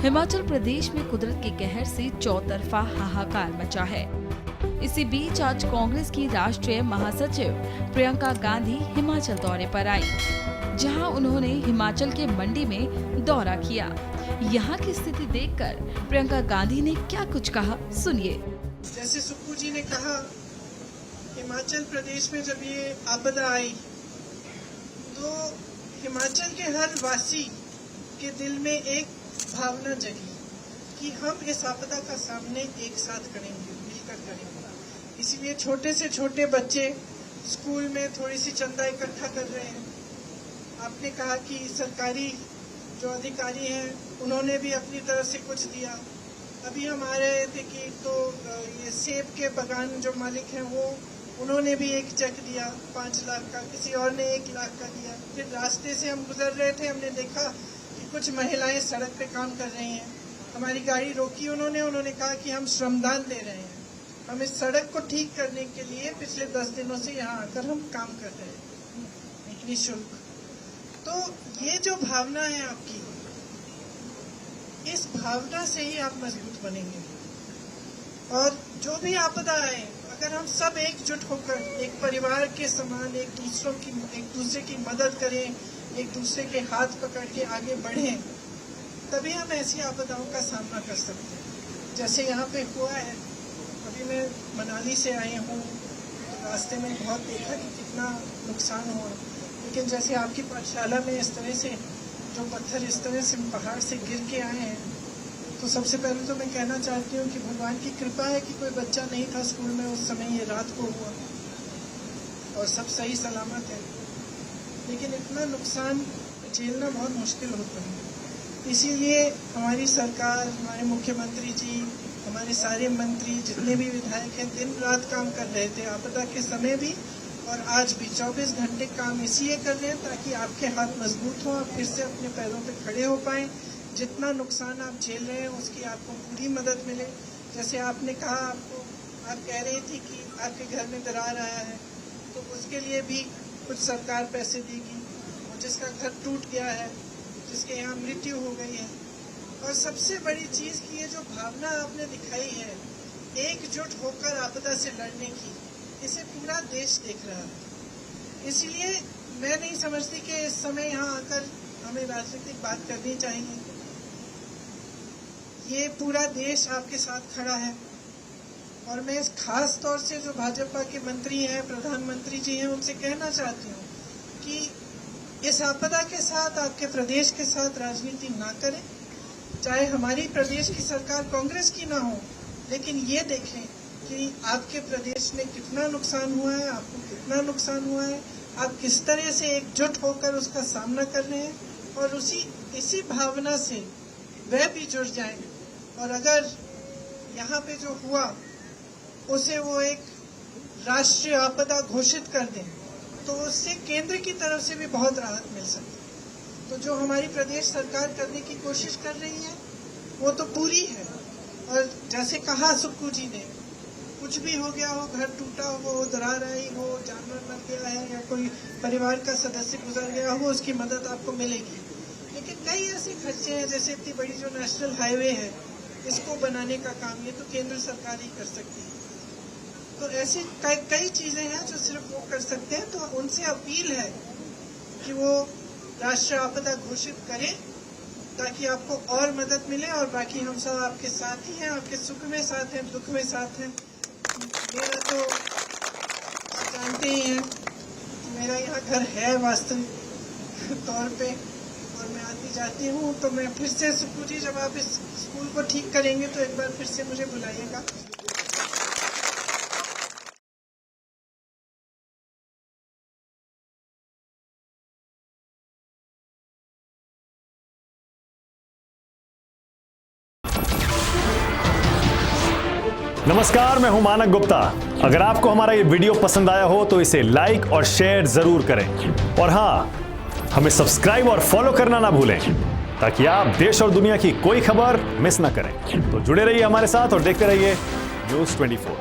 हिमाचल प्रदेश में कुदरत के कहर से चौतरफा हाहाकार मचा है। इसी बीच आज कांग्रेस की राष्ट्रीय महासचिव प्रियंका गांधी हिमाचल दौरे पर आई, जहां उन्होंने हिमाचल के मंडी में दौरा किया। यहां की स्थिति देखकर प्रियंका गांधी ने क्या कुछ कहा, सुनिए। जैसे सुक्खू जी ने कहा, हिमाचल प्रदेश में जब ये आपदा आई तो हिमाचल के हर वासी के दिल में एक भावना जगी कि हम इस आपदा का सामने एक साथ करेंगे, मिलकर करेंगे। इसीलिए छोटे से छोटे बच्चे स्कूल में थोड़ी सी चंदा इकट्ठा कर रहे हैं। आपने कहा कि सरकारी जो अधिकारी हैं उन्होंने भी अपनी तरफ से कुछ दिया। अभी हम आ रहे थे कि तो ये सेब के बागान जो मालिक हैं वो उन्होंने भी एक चेक दिया 5 लाख का, किसी और ने 1 लाख का दिया। फिर रास्ते से हम गुजर रहे थे, हमने देखा कि कुछ महिलाएं सड़क पे काम कर रही हैं। हमारी गाड़ी रोकी उन्होंने कहा कि हम श्रमदान दे रहे हैं, हम इस सड़क को ठीक करने के लिए पिछले 10 दिनों से यहाँ आकर हम काम कर रहे हैं निःशुल्क। तो ये जो भावना है आपकी, इस भावना से ही आप मजबूत बनेंगे। और जो भी आपदा आए, अगर हम सब एकजुट होकर एक परिवार के समान एक दूसरे की मदद करें, एक दूसरे के हाथ पकड़ के आगे बढ़ें, तभी हम ऐसी आपदाओं का सामना कर सकते हैं। जैसे यहाँ पे हुआ है, अभी मैं मनाली से आई हूँ, रास्ते में बहुत देखा कि कितना नुकसान हुआ। लेकिन जैसे आपकी पाठशाला में इस तरह से जो पत्थर इस तरह से पहाड़ से गिर के आए हैं, तो सबसे पहले तो मैं कहना चाहती हूँ कि भगवान की कृपा है कि कोई बच्चा नहीं था स्कूल में उस समय, ये रात को हुआ और सब सही सलामत है। लेकिन इतना नुकसान झेलना बहुत मुश्किल होता है। इसीलिए हमारी सरकार, हमारे मुख्यमंत्री जी, हमारे सारे मंत्री, जितने भी विधायक हैं, दिन रात काम कर रहे थे, आपदा के समय भी और आज भी 24 घंटे काम इसलिए कर रहे हैं ताकि आपके हाथ मजबूत हों, आप फिर से अपने पैरों पर खड़े हो पाएँ। जितना नुकसान आप झेल रहे हैं उसकी आपको पूरी मदद मिले। जैसे आपने कहा, आप कह रही थी कि आपके घर में दरार आया है, तो उसके लिए भी कुछ सरकार पैसे देगी। और जिसका घर टूट गया है, जिसके यहाँ मृत्यु हो गई है, और सबसे बड़ी चीज़ की ये जो भावना आपने दिखाई है एकजुट होकर आपदा से लड़ने की, इसे पूरा देश देख रहा है। इसलिए मैं नहीं समझती कि इस समय यहाँ आकर हमें राजनीतिक बात करनी चाहिए। ये पूरा देश आपके साथ खड़ा है। और मैं इस खास तौर से जो भाजपा के मंत्री हैं, प्रधानमंत्री जी हैं, उनसे कहना चाहती हूँ कि इस आपदा के साथ, आपके प्रदेश के साथ राजनीति ना करें। चाहे हमारी प्रदेश की सरकार कांग्रेस की ना हो, लेकिन ये देखें कि आपके प्रदेश में कितना नुकसान हुआ है, आपको कितना नुकसान हुआ है, आप किस तरह से एकजुट होकर उसका सामना कर रहे हैं, और इसी भावना से वह भी जुड़ जाएं। और अगर यहाँ पे जो हुआ उसे वो एक राष्ट्रीय आपदा घोषित कर दें, तो उससे केंद्र की तरफ से भी बहुत राहत मिल सकती है। तो जो हमारी प्रदेश सरकार करने की कोशिश कर रही है वो तो पूरी है। और जैसे कहा सुक्खू जी ने, कुछ भी हो गया हो, घर टूटा हो, दरार आई हो, जानवर मर गया है या कोई परिवार का सदस्य गुजर गया हो, उसकी मदद आपको मिलेगी। लेकिन कई ऐसे खर्चे हैं, जैसे इतनी बड़ी जो नेशनल हाईवे है, इसको बनाने का काम ये तो केंद्र सरकार ही कर सकती है। तो ऐसी कई चीजें हैं जो सिर्फ वो कर सकते हैं। तो उनसे अपील है कि वो राष्ट्रीय आपदा घोषित करें ताकि आपको और मदद मिले। और बाकी हम सब आपके साथ ही हैं, आपके सुख में साथ हैं, दुख में साथ हैं। मेरा तो आप जानते ही हैं, मेरा यहाँ घर है वास्तविक तौर पे, और मैं आती जाती हूँ। तो मैं फिर से सुक्खू जी, जब आप इस स्कूल को ठीक करेंगे तो एक बार फिर से मुझे बुलाइएगा। नमस्कार, मैं हूं मानक गुप्ता। अगर आपको हमारा ये वीडियो पसंद आया हो तो इसे लाइक और शेयर जरूर करें। और हाँ, हमें सब्सक्राइब और फॉलो करना ना भूलें ताकि आप देश और दुनिया की कोई खबर मिस ना करें। तो जुड़े रहिए हमारे साथ और देखते रहिए न्यूज़ 24।